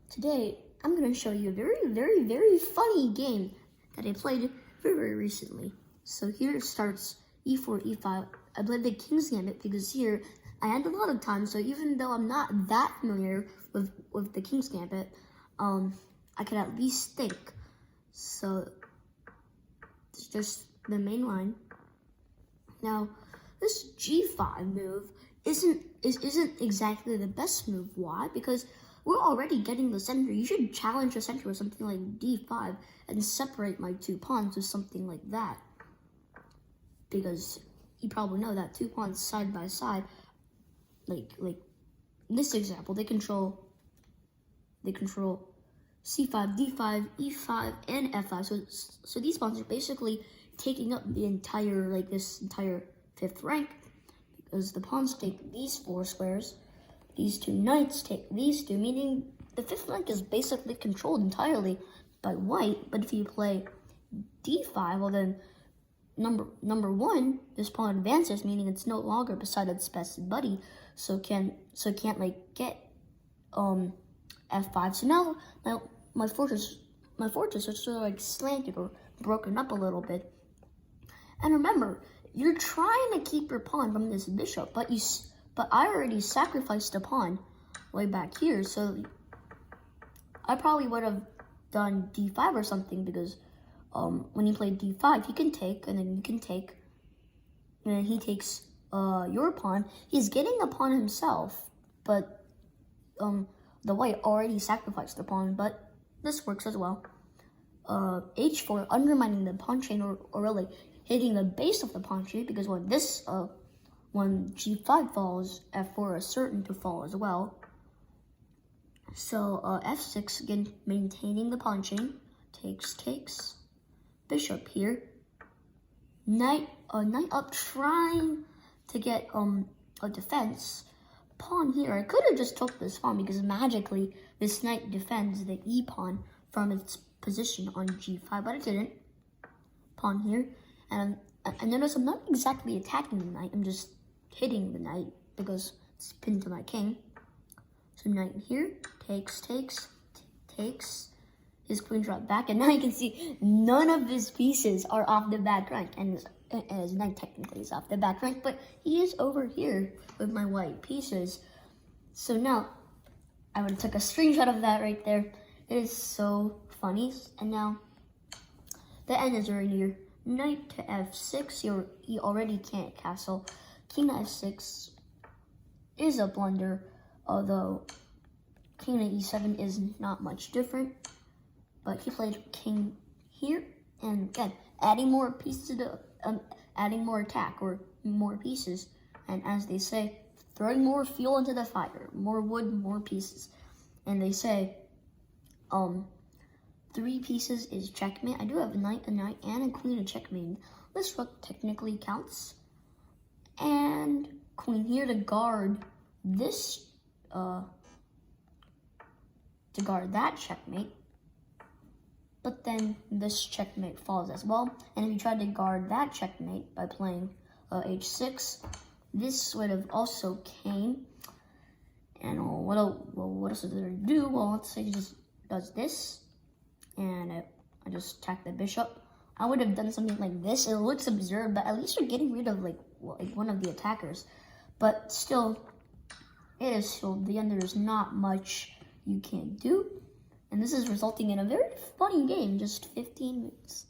Today, I'm going to show you a very funny game that I played very recently. So here it starts e4, e5. I played the King's Gambit because here I had a lot of time. So even though I'm not that familiar with the King's Gambit, I could at least think. So it's just the main line. Now, this g5 move isn't exactly the best move. Why? Because we're already getting the center. You should challenge the center with something like d5 and separate my two pawns with something like that. Because you probably know that two pawns side by side, like in this example, they control c5, d5, e5, and f5. So these pawns are basically taking up the entire this entire fifth rank, because the pawns take these four squares, these two knights take these two, meaning the fifth rank is basically controlled entirely by white. But if you play d5, well then number one, this pawn advances, meaning it's no longer beside its best buddy, so can't get f5. So now my fortress is sort of slanted or broken up a little bit. And remember, you're trying to keep your pawn from this bishop, but I already sacrificed a pawn way back here, so I probably would have done d5 or something, because when you play d5, he can take, and then you can take, and then he takes your pawn. He's getting a pawn himself, but the white already sacrificed the pawn, but this works as well. h4, undermining the pawn chain, or really hitting the base of the pawn chain, because when g5 falls, f4 is certain to fall as well. So f6, again, maintaining the pawn chain, takes, bishop here, knight up, trying to get a defense, pawn here. I could have just took this pawn, because magically this knight defends the e pawn from its position on g5, but I didn't. Pawn here, and I notice I'm not exactly attacking the knight, I'm just hitting the knight because it's pinned to my king. So knight here, takes, his queen dropped back, and now you can see none of his pieces are off the back rank, and his knight technically is off the back rank, but he is over here with my white pieces. So now, I would have took a screenshot of that right there. It is so funny. And now, the end is very near. Knight to f6, you already can't castle. King to f6 is a blunder, although king to e7 is not much different. But he played king here, and again, adding more pieces to adding more attack, or more pieces, and as they say, throwing more fuel into the fire, more wood, more pieces. And they say, 3 pieces is checkmate. I do have a knight, and a queen to checkmate. This rook technically counts. And queen here to guard this, to guard that checkmate. But then this checkmate falls as well. And if you try to guard that checkmate by playing h6, this would have also came. And what else does it do? Well, let's say he just does this, and I just attack the bishop. I would have done something like this. It looks absurd, but at least you're getting rid of like one of the attackers. But still, it is still the end. There's not much you can do. And this is resulting in a very funny game, just 15 minutes.